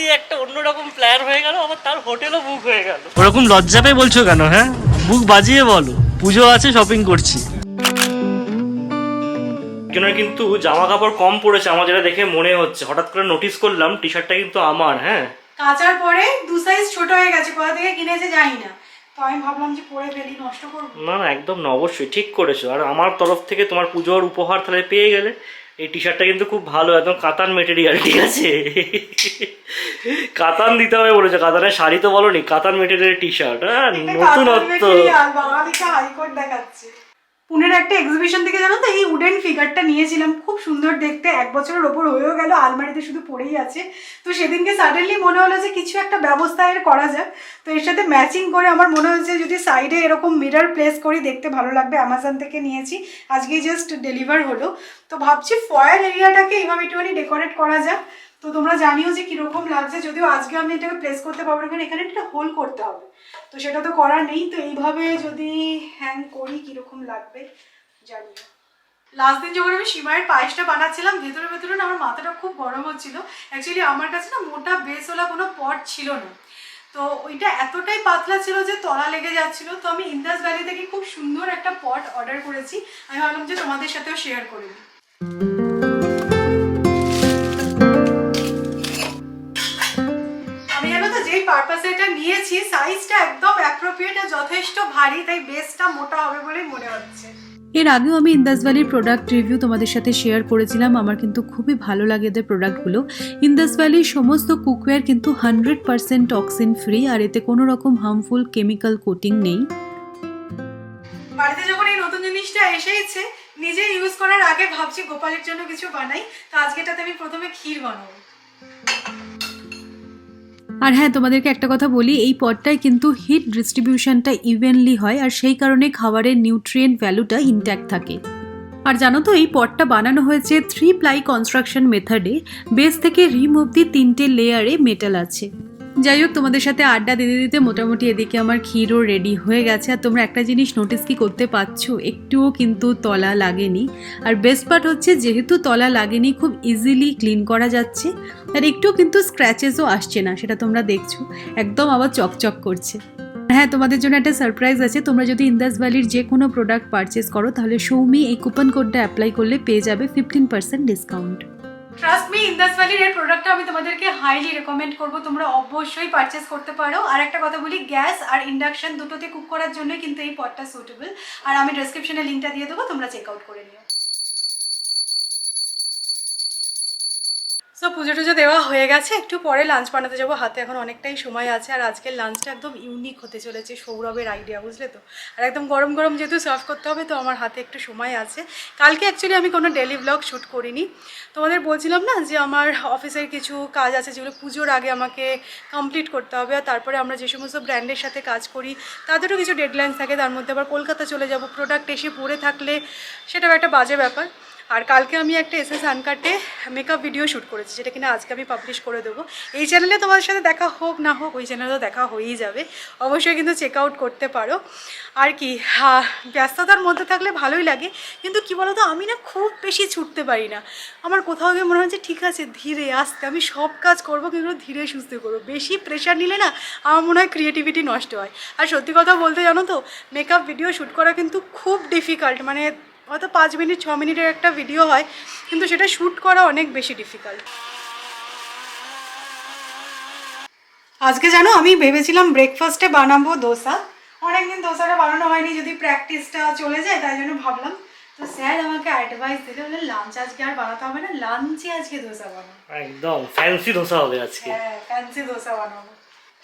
দিয়ে একটা অন্যরকম প্ল্যান হয়ে গেল, আবার তার হোটেলও বুক হয়ে গেল। ওরকম লজ্জা পেয়ে বলছো কেন? হ্যাঁ, বুক বাজিয়ে বলো, পুজো আছে, শপিং করছি। একজনের কিন্তু জামা কাপড় কম পড়েছে আমার, যেটা দেখে মনে হচ্ছে। হঠাৎ করে নোটিস করলাম টি শার্টটা কিন্তু আমার, হ্যাঁ, কাচার পরে 2 সাইজ ছোট হয়ে গেছে, কোথা থেকে কিনেছে জানি না, তো আমি ভাবলাম যে পরে ফেলি, নষ্ট করবো না না, একদম না, অবশ্যই ঠিক করেছো। আর আমার তরফ থেকে তোমার পুজোর উপহার তাহলে পেয়ে গেলে। এই টি শার্টটা কিন্তু খুব ভালো, একদম কাতান মেটেরিয়াল, ঠিক আছে? কাতান দিতে হবে বলেছে, কাতানের শাড়ি তো বলনি, কাতান মেটেরিয়ালের টি শার্ট। হ্যাঁ, নতুনত্ব। বাঙালিকে হাইকোর্ট দেখাচ্ছে। পুনের একটা এক্সিবিশন থেকে জানো তো এই উডেন ফিগারটা নিয়েছিলাম, খুব সুন্দর দেখতে, 1 বছরের ওপর হয়েও গেল, আলমারিতে শুধু পড়েই আছে। তো সেদিনকে সাডেনলি মনে হলো যে কিছু একটা ব্যবস্থা এর করা যাক, তো এর সাথে ম্যাচিং করে আমার মনে হচ্ছে যদি সাইডে এরকম মিরর প্লেস করি দেখতে ভালো লাগবে। অ্যামাজন থেকে নিয়েছি, আজকেই জাস্ট ডেলিভার হলো। তো ভাবছি ফয়ের এরিয়াটাকে এইভাবে একটুখানি ডেকোরেট করা যাক। তো তোমরা জানিও যে কিরকম লাগছে, যদিও আজকে আমি এটাকে প্লেস করতে পারবো না, কারণ এখানে একটা হোল করতে হবে, তো সেটা তো করার নেই। তো এইভাবে যদি হ্যাং করি কিরকম লাগবে জানি না। লাস্ট দিন যখন আমি সিমাইয়ের পায়েসটা বানাচ্ছিলাম, ভেতরে ভেতরে না আমার মাথাটা খুব গরম হচ্ছিল। অ্যাকচুয়ালি আমার কাছে না মোটা বেসওয়ালা কোনো পট ছিল না, তো ওইটা এতটাই পাতলা ছিল যে তলা লেগে যাচ্ছিল। তো আমি ইন্দাস ভ্যালি থেকে খুব সুন্দর একটা পট অর্ডার করেছি, আমি ভাবলাম যে তোমাদের সাথেও শেয়ার করে দিই। পারপাসে এটা নিয়েছি, সাইজটা একদম অ্যাপ্রোপ্রিয়েট আর যথেষ্ট ভারী, তাই বেসটা মোটা হবে বলে মনে হচ্ছে। এর আগেও আমি ইন্দাস ভ্যালির প্রোডাক্ট রিভিউ তোমাদের সাথে শেয়ার করেছিলাম, আমার কিন্তু খুবই ভালো লাগে এদের প্রোডাক্টগুলো। ইন্দাস ভ্যালির সমস্ত কুকওয়্যার কিন্তু 100% টক্সিন ফ্রি, আর এতে কোনো রকম হার্মফুল কেমিক্যাল কোটিং নেই। বাড়িতে যখন এই নতুন জিনিসটা এসেইছে, নিজে ইউজ করার আগে ভাবছি গোপালের জন্য কিছু বানাই, তো আজকেটাতে আমি প্রথমে ক্ষীর বানাবো। আর হ্যাঁ, তোমাদেরকে একটা কথা বলি, এই পটটায় কিন্তু হিট ডিস্ট্রিবিউশনটা ইভেনলি হয়, আর সেই কারণে খাবারের নিউট্রিয়েন্ট ভ্যালুটা ইনট্যাক্ট থাকে। আর জানো তো, এই পটটা বানানো হয়েছে 3 প্লাই কনস্ট্রাকশন মেথডে, বেস থেকে রিম অব্দি 3টে লেয়ারে মেটাল আছে। যাই হোক, তোমাদের সাথে আড্ডা দিতে দিতে মোটামুটি এদিকে আমার ক্ষীরও রেডি হয়ে গেছে। আর তোমরা একটা জিনিস নোটিস কি করতে পারছো, একটুও কিন্তু তলা লাগেনি। আর বেস্ট পার্ট হচ্ছে, যেহেতু তলা লাগেনি, খুব ইজিলি ক্লিন করা যাচ্ছে, আর একটুও কিন্তু স্ক্র্যাচেসও আসছে না, সেটা তোমরা দেখছো, একদম আবার চকচক করছে। হ্যাঁ, তোমাদের জন্য একটা সারপ্রাইজ আছে। তোমরা যদি ইন্দাস ভ্যালির যে কোনো প্রোডাক্ট পারচেস করো, তাহলে সৌমি এই কুপন কোডটা অ্যাপ্লাই করলে পেয়ে যাবে 15% ডিসকাউন্ট। ট্রাস্ট মি, ইন্দাস ভ্যালির এর প্রোডাক্টটা আমি তোমাদেরকে হাইলি রেকমেন্ড করবো, তোমরা অবশ্যই পারচেস করতে পারো। আর একটা কথা বলি, গ্যাস আর ইন্ডাকশন দুটোতে কুক করার জন্য কিন্তু এই পটটা সুটেবল, আর আমি ডেসক্রিপশনে লিঙ্কটা দিয়ে দেবো, তোমরা চেক আউট করে নিও। সো পুজো টুজো দেওয়া হয়ে গেছে, একটু পরে লাঞ্চ বানাতে যাবো, হাতে এখন অনেকটাই সময় আছে। আর আজকের লাঞ্চটা একদম ইউনিক হতে চলেছে, সৌরভের আইডিয়া, বুঝলে তো। আর একদম গরম গরম যেহেতু সার্ভ করতে হবে, তো আমার হাতে একটু সময় আছে। কালকে অ্যাকচুয়ালি আমি কোনো ডেলি ব্লগ শ্যুট করিনি, তোমাদের বলছিলাম না যে আমার অফিসের কিছু কাজ আছে যেগুলো পুজোর আগে আমাকে কমপ্লিট করতে হবে। আর তারপরে আমরা যে সমস্ত ব্র্যান্ডের সাথে কাজ করি তাদেরও কিছু ডেডলাইন্স থাকে, তার মধ্যে আবার কলকাতা চলে যাব, প্রোডাক্ট এসে পড়ে থাকলে সেটাও একটা বাজে ব্যাপার। আর কালকে আমি একটা এসএস আনকাটে মেকআপ ভিডিও শ্যুট করেছি, যেটা কিনা আজকে আমি পাবলিশ করে দেবো। এই চ্যানেলে তোমাদের সাথে দেখা হোক না হোক, ওই চ্যানেলেও দেখা হয়েই যাবে, অবশ্যই কিন্তু চেক আউট করতে পারো। আর কি, ব্যস্ততার মধ্যে থাকলে ভালোই লাগে, কিন্তু কি বলো তো, আমি না খুব বেশি ছুটতে পারি না। আমার কোথাও গিয়ে মনে হচ্ছে ঠিক আছে, ধীরে আস্তে আমি সব কাজ করবো, কিন্তু ধীরে সুস্থে করবো। বেশি প্রেশার নিলে না আমার মনে হয় ক্রিয়েটিভিটি নষ্ট হয়। আর সত্যি কথা বলতে জানো তো, মেকআপ ভিডিও শ্যুট করা কিন্তু খুব ডিফিকাল্ট, মানে হয়তো 5 মিনিট 6 মিনিটের একটা ভিডিও হয়, কিন্তু সেটা শ্যুট করা অনেক বেশি ডিফিকাল্ট। আজকে জানো, আমি ভেবেছিলাম ব্রেকফাস্টে বানাবো ধোসা, অনেকদিন ধোসাটা বানানো হয়নি, যদি প্র্যাকটিসটা চলে যায় তাই জন্য ভাবলাম। তো স্যার আমাকে অ্যাডভাইস দিলে, বলে লাঞ্চ আজকে আর বানাতে হবে না, লাঞ্চে আজকে ধোসা বানাবো, একদম ফ্যান্সি ধোসা হবে আজকে। হ্যাঁ, ফ্যান্সি ধোসা বানাবো।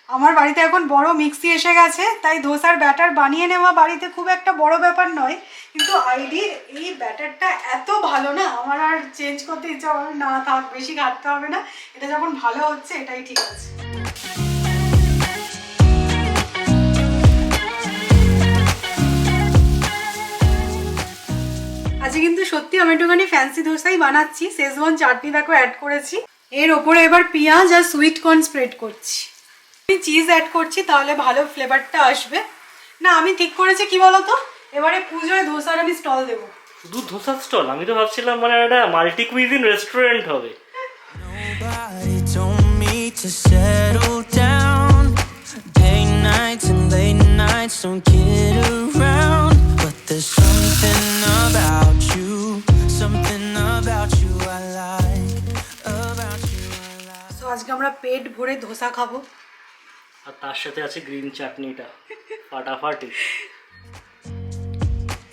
আমার বাড়িতে এখন বড় মিক্সি এসে গেছে, তাই ধোসার ব্যাটার বানিয়ে নেওয়া বাড়িতে খুব একটা বড় ব্যাপার নয়, কিন্তু আইডির এই ব্যাটারটা এত ভালো না, আমার আর চেঞ্জ করতে ইচ্ছা হবে না, থাক বেশি ঘাটতে হবে না, এটা যখন ভালো হচ্ছে এটাই ঠিক আছে। আজকে কিন্তু সত্যি আমি একটুখানি ফ্যান্সি ধোসাই বানাচ্ছি, শেজওয়ান চাটনি দেখো অ্যাড করেছি, এর ওপরে এবার পেঁয়াজ আর সুইট কর্ন স্প্রেড করছি, চিজ অ্যাড করছি, তাহলে ভালো ফ্লেভারটা আসবে। না, আমি ঠিক করেছি কি বলতো, এবারে পুজোয় ধোসার আমি স্টল দেবো। শুধু ধোসার স্টল? আমি তো ভাবছিলাম মানে একটা মাল্টি কুইজিন রেস্টুরেন্ট হবে। Nobody told me to to settle down. Day nights and late nights don't get around, but there's something about you I like, about you I like. So আজকে আমরা পেট ভরে ধোসা খাবো, আর তার সাথে আছে গ্রিন চাটনিটা ফাটাফাটি।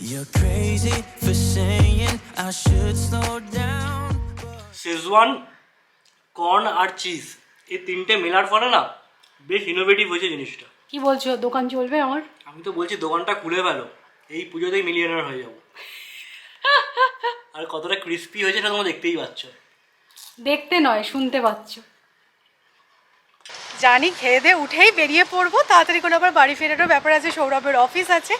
You're crazy for saying I should slow down. Schezwan, corn আর চিজ এই তিনটে মেলার ফলে না বেশ ইনোভেটিভ হয়েছে জিনিসটা। কি বলছো, দোকান চলবে আমার? আমি তো বলছি দোকানটা খুলে ফেলো, এই পুজোতেই মিলিয়নার হয়ে যাবো। আর কতটা ক্রিস্পি হয়েছে সেটা তোমরা দেখতেই পাচ্ছ। দেখতে নয়, শুনতে পাচ্ছ। জানি খেয়ে দিয়ে উঠেই বেরিয়ে পড়বো, তাড়াতাড়ি করে আবার বাড়ি ফেরারও ব্যাপার আছে, সৌরভের অফিস আছে।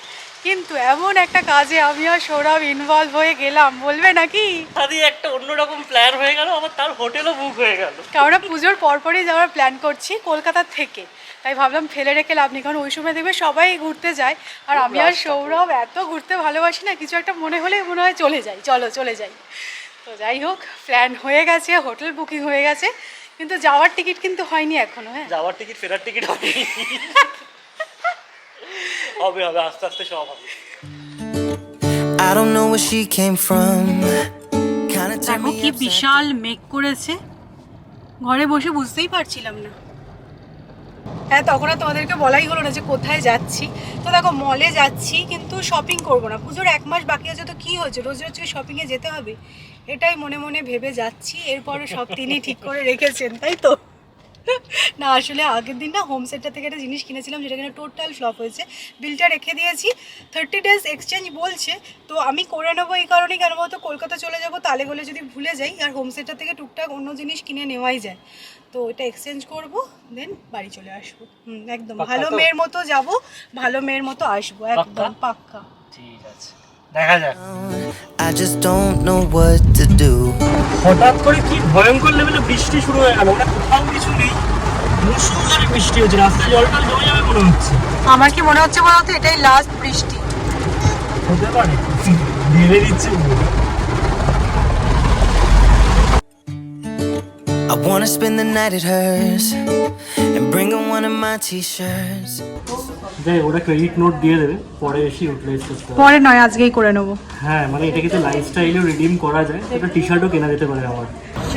কিন্তু এমন একটা কাজে আমি আর সৌরভ ইনভলভ হয়ে গেলাম, বলবে নাকি? তাদের একটা অন্যরকম প্ল্যান হয়ে গেল, আবার তার হোটেলও বুক হয়ে গেল। কারণ পুজোর পরপরই যাওয়ার প্ল্যান করছি কলকাতা থেকে, তাই ভাবলাম ফেলে রেখে লাভ নেই, কারণ ওই সময় দেখবে সবাই ঘুরতে যায়, আর আমি আর সৌরভ এত ঘুরতে ভালোবাসি না, কিছু একটা মনে হলেই মনে হয় চলে যাই, চলো চলে যাই। তো যাই হোক, প্ল্যান হয়ে গেছে, হোটেল বুকিং হয়ে গেছে, কিন্তু যাওয়ার টিকিট কিন্তু হয়নি এখনো। হ্যাঁ, যাওয়ার টিকিট ফেরার টিকিট হয়নি। হবে হবে, আস্তে আস্তে সব হবে। I don't know where she came from. দেখো কি বিশাল মেঘ করেছে, ঘরে বসে বুঝতেই পারছিলাম না। হ্যাঁ, তখন আর তোমাদেরকে বলাই হলো না যে কোথায় যাচ্ছি। তো দেখো মলে যাচ্ছি, কিন্তু শপিং করবো না, পুজোর 1 মাস বাকি আছে, তো কি হয়েছে, রোজ রোজ শপিংয়ে যেতে হবে, এটাই মনে মনে ভেবে যাচ্ছি। এরপরে সব তিনি ঠিক করে রেখেছেন, তাই তো? না আসলে আগের দিন না হোম সেন্টার থেকে একটা জিনিস কিনেছিলাম, যেটা কিনা টোটাল ফ্লপ হয়েছে, বিলটা রেখে দিয়েছি, 30 days এক্সচেঞ্জ বলছে, তো আমি করে নেবো এই কারণেই, কেন বলতো কলকাতা চলে যাবো, তালে গলে যদি ভুলে যাই, আর হোম সেন্টার থেকে টুকটাক অন্য জিনিস কিনে নেওয়াই যায়, তো এটা এক্সচেঞ্জ করব, দেন বাড়ি চলে আসবো। একদম ভালো মেয়ের মতো যাব, ভালো মেয়ের মতো আসবো, একদম পাক্কা। ঠিক আছে, দেখা যাক। I just don't know what to do. হঠাৎ করে কি ভয়ঙ্কর লেভেলে বৃষ্টি শুরু হয়ে গেল, কোথাও কিছু নেই, মুষলধারে বৃষ্টি হচ্ছে, রাস্তায় জলটা জমে যাবে মনে হচ্ছে। আমার কি মনে হচ্ছে বলতো, এটাই লাস্ট বৃষ্টি হতে পারে, ভেবে দিচ্ছে। I wanna spend the night at hers and bring her one of my t-shirts. যাই, ওরা ক্রেডিট নোট দিয়ে দেবে, পরে এসে ইউটিলাইজ করতে হবে। পরে নয়, আজকেই করে নেবো। হ্যাঁ, মানে এটা কিন্তু লাইফস্টাইলেও রিডিম করা যায়, একটা টি শার্টও কেনা যেতে পারে আমার।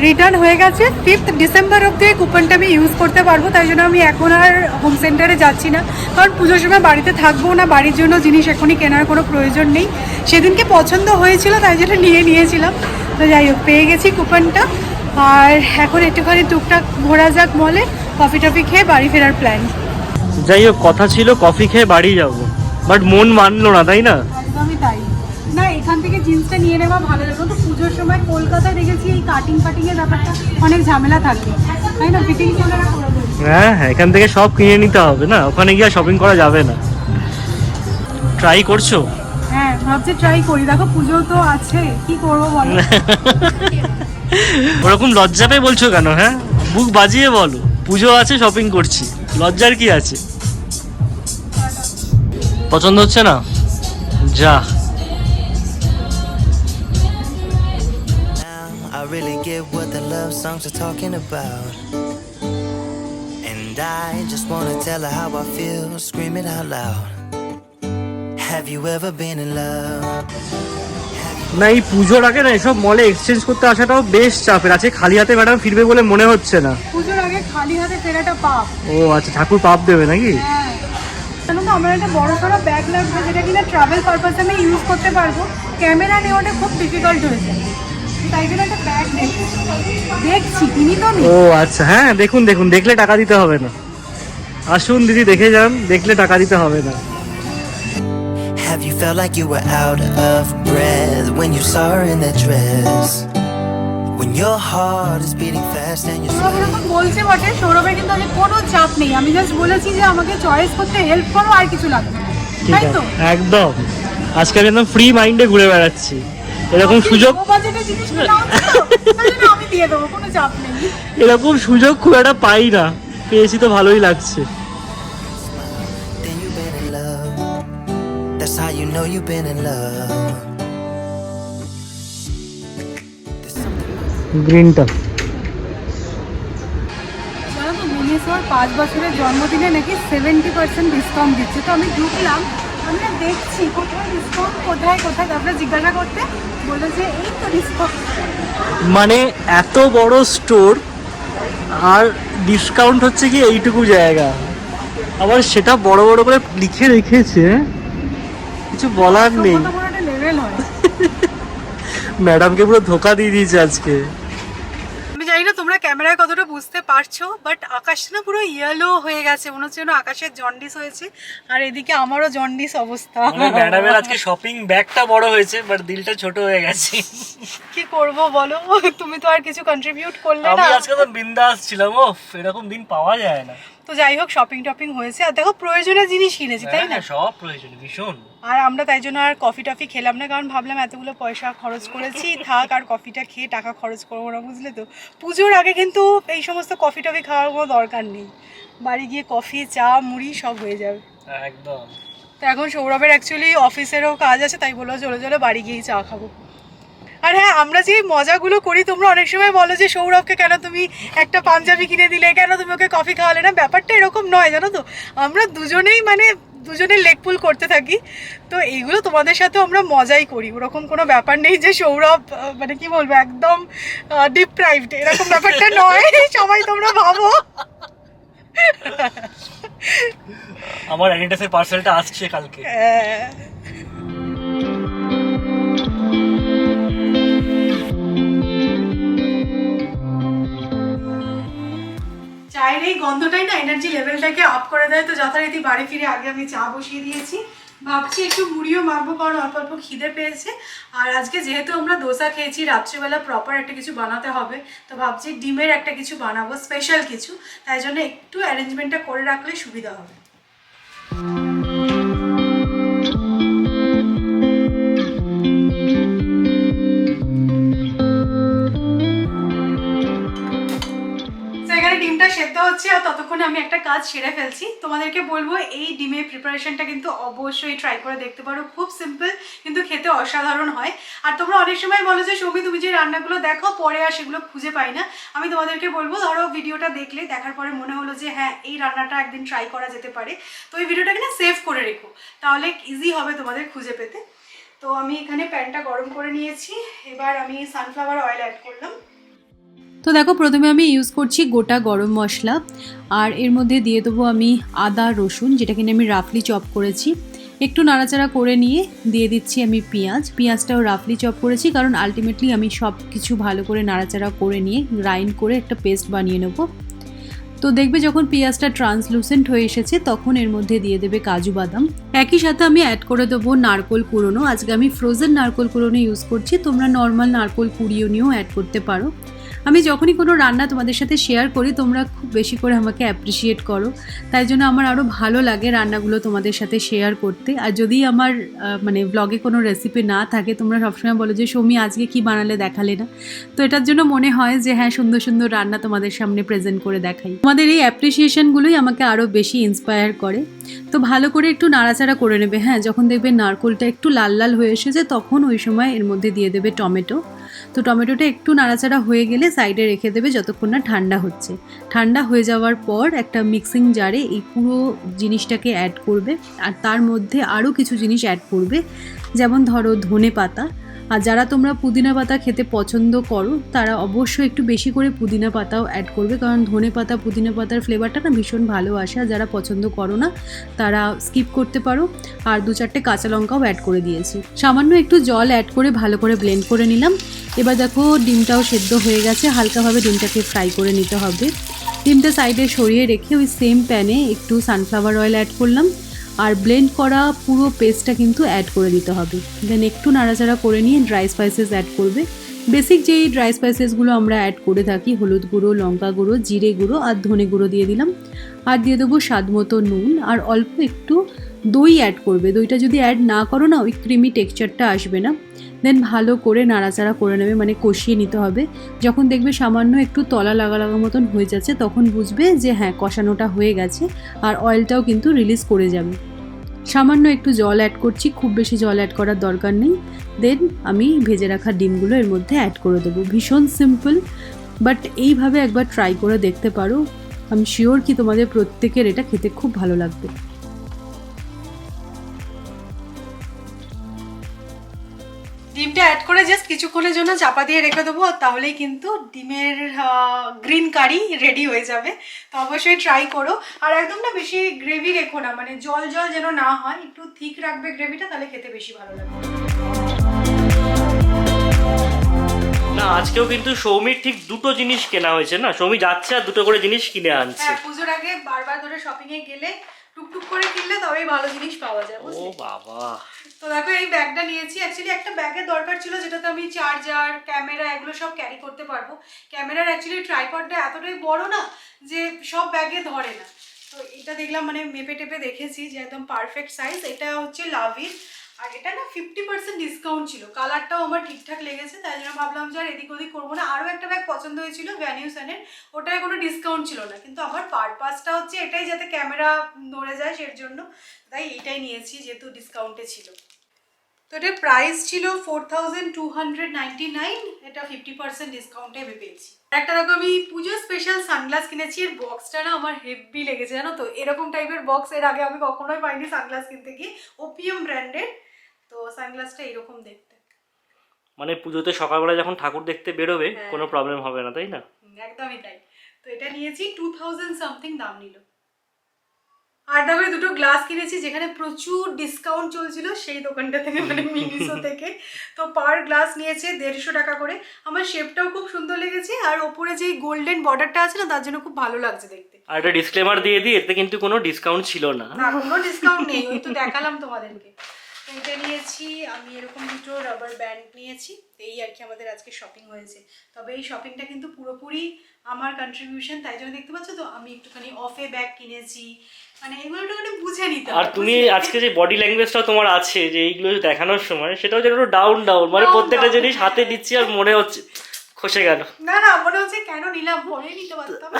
রিটার্ন হয়ে গেছে, 5th ডিসেম্বর অব্দি কুপনটা আমি ইউজ করতে পারবো, তাই জন্য আমি এখন আর হোম সেন্টারে যাচ্ছি না, কারণ পুজোর সময় বাড়িতে থাকবো না, বাড়ির জন্য জিনিস এখনই কেনার কোনো প্রয়োজন নেই। সেদিনকে পছন্দ হয়েছিল, তাই জন্য নিয়েছিলাম। তো যাই হোক, পেয়ে গেছি কুপনটা, আর এখন একটুখানি টুকটাক ঘোরা যাক মলে, কফি টফি খেয়ে বাড়ি ফেরার প্ল্যান। যাই হোক, কথা ছিল কফি খেয়ে বাড়ি যাব, বাট মন মানলো না, তাই না? একদমই তাই না, এখান থেকে জিন্সটা নিয়ে নেওয়া ভালো লাগবে, তো পুজোর সময় কলকাতায় দেখেছি এই কাটিংয়ের ব্যাপারটা অনেক ঝামেলা থাকে, তাই না? ফিটিং করে দেবে। হ্যাঁ হ্যাঁ, এখান থেকে সব কিনে নিতে হবে না, ওখানে গিয়ে শপিং করা যাবে না। ট্রাই করছো? হ্যাঁ, ভাবছি ট্রাই করি, দেখো পুজো তো আছে, কি করবো বলো। ওরকম লজ্জা পেয়ে বলছো কেন? হ্যাঁ, বুক বাজিয়ে বলো, পুজো আছে, শপিং করছি, লজ্জার কি আছে? পছন্দ হচ্ছে না, যা। I really get what the love songs are talking about, and I just wanna tell her how I feel, scream it out loud. Have you ever been in love? না, এই পুজোর আগে না এসব মলে এক্সচেঞ্জ করতে আসাটাও বেশ চাপের আছে, খালি হাতে ম্যাডাম ফিরবে বলে মনে হচ্ছে না। পুজোর আগে খালি হাতে ফেরাটা পাপ। ও আচ্ছা, ঠাকুর পাপ দেবে নাকি? হ্যাঁ, জানো তো আমার একটা বড় সড়ো ব্যাগ লাগবে, যেটা কিনা ট্রাভেল পারপাসে আমি ইউজ করতে পারবো, ক্যামেরা নেওয়াটা খুব ডিফিকাল্ট হয়েছে, তাই জন্য একটা ব্যাগ দেখছি, কিনি তো আমি। ও আচ্ছা, হ্যাঁ দেখুন, দেখলে টাকা দিতে হবে না, আসুন দিদি দেখে যান, দেখলে টাকা দিতে হবে না। Have you felt like you were out of breath when you saw her in that dress? When your heart is beating fast and you're Sourav এরকম বলছে বটে, সৌরভের কিন্তু আজকে কোনো চাপ নেই, আমি জাস্ট বলেছি যে আমাকে চয়েস করতে হেল্প করো, আর কিছু লাগবে না, তাই তো? একদম, আজকে আমি একদম ফ্রি মাইন্ডে ঘুরে বেড়াচ্ছি, এরকম সুযোগ, আমি দিয়ে দেবো, কোনো চাপ নেই। এরকম সুযোগ খুব একটা পাই না, পেয়েছি তো ভালোই লাগছে। then you've been in love. That's how you know you've been in love. গ্রিনটা জানো তো শুনেছি ওর 5 বছরের জন্মদিনে নাকি 70% ডিসকাউন্ট দিচ্ছে। তো আমি ঢুকলাম, আমি না দেখছি কোথায় ডিসকাউন্ট, কোথায় কোথায়, তারপরে জিজ্ঞাসা করতে বললো যে এই তো ডিসকাউন্ট। মানে এত বড় স্টোর আর ডিসকাউন্ট হচ্ছে কি এইটুকু জায়গা, আবার সেটা বড় বড় করে লিখে রেখেছে, কিছু বলার নেই। কত বড় একটা লেভেল হয়। ম্যাডামকে পুরো ধোকা দিয়ে দিয়েছে আজকে। আমি জানি না তোমরা ক্যামেরায় কতটা বুঝতে পারছো, বাট আকাশটা না পুরো ইয়েলো হয়ে গেছে, মনে হচ্ছে যেন আকাশের জন্ডিস হয়েছে। আর এদিকে আমারও জন্ডিস অবস্থা। ম্যাডামের আজকে শপিং ব্যাগটা বড় হয়েছে, বাট দিলটা ছোট হয়ে গেছে। কি করব বলো, তুমি তো আর কিছু কন্ট্রিবিউট করলে না। আমি আজকে তো বিন্দাস ছিলাম, ও এরকম দিন পাওয়া যায় না। তো যাই হোক, শপিং টপিং হয়েছে, আর দেখো প্রয়োজনীয় জিনিস কিনেছি, তাই না? সব প্রয়োজন ভীষণ। আর আমরা তাই জন্য আর কফি টফি খেলাম না, কারণ ভাবলাম এতগুলো পয়সা খরচ করেছি, থাক আর কফিটা খেয়ে টাকা খরচ করবো না, বুঝলে তো। পুজোর আগে কিন্তু এই সমস্ত কফি টফি খাওয়ার কোনো দরকার নেই, বাড়ি গিয়ে কফি চা মুড়ি সব হয়ে যাবে একদম। তো এখন সৌরভের অ্যাকচুয়ালি অফিসেরও কাজ আছে, তাই বললো চলে চলে বাড়ি গিয়েই চা খাবো। আর হ্যাঁ, আমরা যে মজাগুলো করি, তোমরা অনেক সময় বলো যে সৌরভকে কেন তুমি একটা পাঞ্জাবি কিনে দিলে, কেন তুমি ওকে কফি খাওয়ালে না, ব্যাপারটা এরকম নয়, জানো তো। আমরা দুজনেই দুজনের লেগ পুল করতে থাকি, তো এইগুলো তোমাদের সাথে আমরা মজাই করি, ওরকম কোনো ব্যাপার নেই যে সৌরভ মানে কি বলবো একদম ডিপ্রাইভড, এরকম ব্যাপারটা নয়, সবাই তোমরা ভাবো। আমার অ্যাডিডাসের পার্সেলটা আসছে কালকে। চায়ের এই গন্ধটাই না এনার্জি লেভেলটাকে আপ করে দেয়। তো যথারীতি বাড়ি ফিরে আগে আমি চা বসিয়ে দিয়েছি, ভাবছি একটু মুড়িও মাখবো, কারণ অল্প অল্প খিদে পেয়েছে। আর আজকে যেহেতু আমরা দোসা খেয়েছি, রাত্রিবেলা প্রপার একটা কিছু বানাতে হবে, তো ভাবছি ডিমের একটা কিছু বানাবো, স্পেশাল কিছু, তাই জন্য একটু অ্যারেঞ্জমেন্টটা করে রাখলে সুবিধা হবে। ডিমটা সেদ্ধ হচ্ছে, আর ততক্ষণে আমি একটা কাজ সেরে ফেলছি। তোমাদেরকে বলবো এই ডিমের প্রিপারেশনটা কিন্তু অবশ্যই ট্রাই করে দেখতে পারো, খুব সিম্পল কিন্তু খেতে অসাধারণ হয়। আর তোমরা অনেক সময় বলো যে সৌমি তুমি যে রান্নাগুলো দেখো পরে আর সেগুলো খুঁজে পাই না, আমি তোমাদেরকে বলবো ধরো ভিডিওটা দেখলে, দেখার পরে মনে হলো যে হ্যাঁ এই রান্নাটা একদিন ট্রাই করা যেতে পারে, তো এই ভিডিওটাকে না সেভ করে রেখো, তাহলে ইজি হবে তোমাদের খুঁজে পেতে। তো আমি এখানে প্যানটা গরম করে নিয়েছি, এবার আমি সানফ্লাওয়ার অয়েল অ্যাড করলাম। তো দেখো, প্রথমে আমি ইউজ করছি গোটা গরম মশলা, আর এর মধ্যে দিয়ে দেবো আমি আদা রসুন, যেটা কিনে আমি রাফলি চপ করেছি। একটু নাড়াচাড়া করে নিয়ে দিয়ে দিচ্ছি আমি পেঁয়াজটাও রাফলি চপ করেছি, কারণ আলটিমেটলি আমি সব কিছু ভালো করে নাড়াচাড়া করে নিয়ে গ্রাইন্ড করে একটা পেস্ট বানিয়ে নেব। তো দেখবে যখন পেঁয়াজটা ট্রান্সলুসেন্ট হয়ে এসেছে, তখন এর মধ্যে দিয়ে দেবে কাজু বাদাম। একই সাথে আমি অ্যাড করে দেবো নারকোল কুড়োনো, আজকে আমি ফ্রোজেন নারকোল কুড়োনো ইউজ করছি, তোমরা নর্মাল নারকোল কুড়িয়ে নিয়েও অ্যাড করতে পারো। আমি যখনই কোনো রান্না তোমাদের সাথে শেয়ার করি, তোমরা খুব বেশি করে আমাকে অ্যাপ্রিসিয়েট করো, তাই জন্য আমার আরও ভালো লাগে রান্নাগুলো তোমাদের সাথে শেয়ার করতে। আর যদি আমার মানে ব্লগে কোনো রেসিপি না থাকে, তোমরা সবসময় বলো যে সৌমি আজকে কি বানালে দেখালে না, তো এটার জন্য মনে হয় যে হ্যাঁ সুন্দর সুন্দর রান্না তোমাদের সামনে প্রেজেন্ট করে দেখাই। তোমাদের এই অ্যাপ্রিসিয়েশনগুলোই আমাকে আরও বেশি ইন্সপায়ার করে। তো ভালো করে একটু নাড়াচাড়া করে নেবে। হ্যাঁ, যখন দেখবে নারকোলটা একটু লাল লাল হয়ে এসেছে, তখন ওই সময় এর মধ্যে দিয়ে দেবে টমেটো। তো টমেটোটা একটু নাড়াচাড়া হয়ে গেলে সাইডে রেখে দেবে যতক্ষণ না ঠান্ডা হচ্ছে। ঠান্ডা হয়ে যাওয়ার পর একটা মিক্সিং জারে এই পুরো জিনিসটাকে অ্যাড করবে, আর তার মধ্যে আরও কিছু জিনিস অ্যাড করবে, যেমন ধরো ধনে পাতা। আর যারা তোমরা পুদিনা পাতা খেতে পছন্দ করো, তারা অবশ্যই একটু বেশি করে পুদিনা পাতাও অ্যাড করবে, কারণ ধনে পাতা পুদিনা পাতার ফ্লেভারটা না ভীষণ ভালো আসে। আর যারা পছন্দ করো না, তারা স্কিপ করতে পারো। আর 2-4টে কাঁচা লঙ্কাও অ্যাড করে দিয়েছি। সামান্য একটু জল অ্যাড করে ভালো করে ব্লেন্ড করে নিলাম। এবার দেখো ডিমটাও সেদ্ধ হয়ে গেছে, হালকাভাবে ডিমটাকে ফ্রাই করে নিতে হবে। ডিমটা সাইডে সরিয়ে রেখে ওই সেম প্যানে একটু সানফ্লাওয়ার অয়েল অ্যাড করলাম, আর ব্লেন্ড করা পুরো পেস্টটা কিন্তু অ্যাড করে দিতে হবে। দেন একটু নাড়াচাড়া করে নিয়ে ড্রাই স্পাইসেস অ্যাড করবে। বেসিক যেই ড্রাই স্পাইসেসগুলো আমরা অ্যাড করে থাকি, হলুদ গুঁড়ো, লঙ্কা গুঁড়ো, জিরে গুঁড়ো আর ধনে গুঁড়ো দিয়ে দিলাম। আর দিয়ে দেবো স্বাদ মতো নুন, আর অল্প একটু দই অ্যাড করবে। দইটা যদি অ্যাড না করো না, ওই ক্রিমি টেক্সচারটা আসবে না। দেন ভালো করে নাড়াচাড়া করে নেবে, মানে কষিয়ে নিতে হবে। যখন দেখবে সামান্য একটু তলা লাগা লাগা মতন হয়ে যাচ্ছে, তখন বুঝবে যে হ্যাঁ কষানোটা হয়ে গেছে, আর অয়েলটাও কিন্তু রিলিজ করে যাবে। সামান্য একটু জল অ্যাড করছি, খুব বেশি জল অ্যাড করার দরকার নেই। দেন আমি ভেজে রাখা ডিমগুলো এর মধ্যে অ্যাড করে দেবো। ভীষণ সিম্পল, বাট এইভাবে একবার ট্রাই করে দেখতে পারো, আমি শিওর কি তোমাদের প্রত্যেকের এটা খেতে খুব ভালো লাগবে। ডিমটা অ্যাড করে জাস্ট কিছুক্ষণের জন্য চাপা দিয়ে রেখে দেবো, আর তাহলেই কিন্তু ডিমের গ্রিন কারি রেডি হয়ে যাবে। তো অবশ্যই ট্রাই করো। আর একদম না বেশি গ্রেভি রেখো না, মানে জল জল যেন না হয়, একটু থিক রাখবে গ্রেভিটা, তাহলে খেতে বেশি ভালো লাগবে। না আজকেও কিন্তু সৌমির ঠিক দুটো জিনিস কেনা হয়েছে না, সৌমি যাচ্ছে আর দুটো করে জিনিস কিনে আনছে। হ্যাঁ, পুজোর আগে বারবার ধরে শপিং এ গেলে টুকটুক করে কিনলে তবেই ভালো জিনিস পাওয়া যায়। ও বাবা, তো দেখো এই ব্যাগটা নিয়েছি। অ্যাকচুয়ালি একটা ব্যাগের দরকার ছিল যেটাতে আমি চার্জার, ক্যামেরা এগুলো সব ক্যারি করতে পারবো। ক্যামেরার অ্যাকচুয়ালি ট্রাইপডটা এতটাই বড় না যে সব ব্যাগে ধরে না। তো এটা দেখলাম, মানে মেপে টেপে দেখেছি যে একদম পারফেক্ট সাইজ। এটা হচ্ছে লাভির, আর এটা না 50% ডিসকাউন্ট ছিল। কালারটাও আমার ঠিকঠাক লেগেছে, তাই জন্য ভাবলাম যে আর এদিক ওদিক করবো না। আরও একটা ব্যাগ পছন্দ হয়েছিল ভ্যানিউসনের, ওটায় কোনো ডিসকাউন্ট ছিল না, কিন্তু আমার পারপাসটা হচ্ছে এটাই যাতে ক্যামেরা ধরে যায়, সের জন্য তাই এইটাই নিয়েছি যেহেতু ডিসকাউন্টে ছিল। তো এটার প্রাইস ছিল 4299, এটা 50% ডিসকাউন্টে আমি পেয়েছি। একটা দেখো আমি পুজো স্পেশাল সানগ্লাস কিনেছি। এর বক্সটা না আমার হেভি লেগেছে, জানো তো। এরকম টাইপের বক্স এর আগে আমি কখনোই পাইনি সানগ্লাস কিনতে গিয়ে, ওপিএম ব্র্যান্ডের। তো সানগ্লাসটা এরকম দেখতে, মানে পুজোতে সকালবেলা যখন ঠাকুর দেখতে বেরোবে কোনো প্রবলেম হবে না, তাই না? একদমই তাই। তো এটা নিয়েছি 2000 সামথিং দাম নিল। আর তারপরে দুটো গ্লাস কিনেছি যেখানে প্রচুর ডিসকাউন্ট চলছিল সেই দোকানটা থেকে, মানে মিনিসো থেকে। তো পার গ্লাস নিয়েছে 150 টাকা করে। আমার শেপটাও খুব সুন্দর লেগেছে, আর ওপরে যে গোল্ডেন বর্ডারটা আছে না, তার জন্য খুব ভালো লাগছে দেখতে। আর একটা ডিসক্লেমার দিয়ে দিই, এতে কিন্তু কোনো ডিসকাউন্ট ছিল না। না, কোনো ডিসকাউন্ট নেই, ওই তো দেখালাম তোমাদেরকে। এটা নিয়েছি আমি, এরকম দুটো রাবার ব্যান্ড নিয়েছি। এই আর কি আমাদের আজকে শপিং হয়েছে। তবে এই শপিংটা কিন্তু পুরোপুরি আমার কন্ট্রিবিউশন, তাই জন্য দেখতে পাচ্ছ তো আমি একটুখানি অফে ব্যাগ কিনেছি, মানে এগুলো একটুখানি বুঝে নিতে হবে। আর তুমি আজকে যে বডি ল্যাঙ্গুয়েজটা তোমার আছে যে এইগুলো দেখানোর সময়, সেটাও যেন একটু ডাউন মানে প্রত্যেকটা জিনিস হাতে দিচ্ছি আর মনে হচ্ছে খসে গেল। না না, মনে হচ্ছে কেন নিলাম, পরে নিতে পারতাম।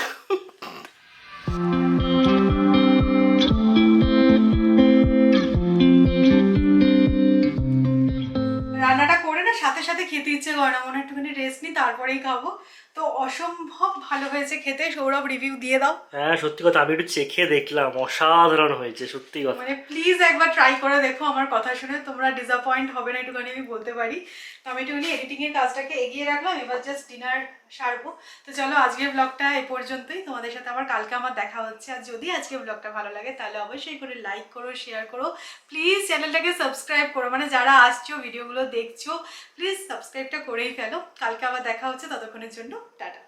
রান্নাটা করে না সাথে সাথে খেতে ইচ্ছে করে না, মনে একটুখানি রেস্ট নিই তারপরেই খাবো। তো অসম্ভব ভালো হয়েছে খেতে। সৌরভ রিভিউ দিয়ে দাও। হ্যাঁ সত্যি কথা, আমি একটু চেখে দেখলাম, অসাধারণ হয়েছে সত্যি কথা। মানে প্লিজ একবার ট্রাই করে দেখো, আমার কথা শুনে তোমরা ডিসঅ্যাপয়েন্ট হবে না, একটুখানি আমি বলতে পারি। তো আমি একটুখানি এডিটিং এর কাজটাকে এগিয়ে রাখলাম, এবার জাস্ট ডিনার সারবো। তো চলো আজকের ব্লগটা এই পর্যন্তই। তোমাদের সাথে আবার কালকে আমার দেখা হচ্ছে। আর যদি আজকের ব্লগটা ভালো লাগে তাহলে অবশ্যই করে লাইক করো, শেয়ার করো, প্লিজ চ্যানেলটাকে সাবস্ক্রাইব করো। মানে যারা আসছো ভিডিওগুলো দেখছো, প্লিজ সাবস্ক্রাইবটা করেই ফেলো। কালকে আবার দেখা হচ্ছে, ততক্ষণের জন্য টাটা।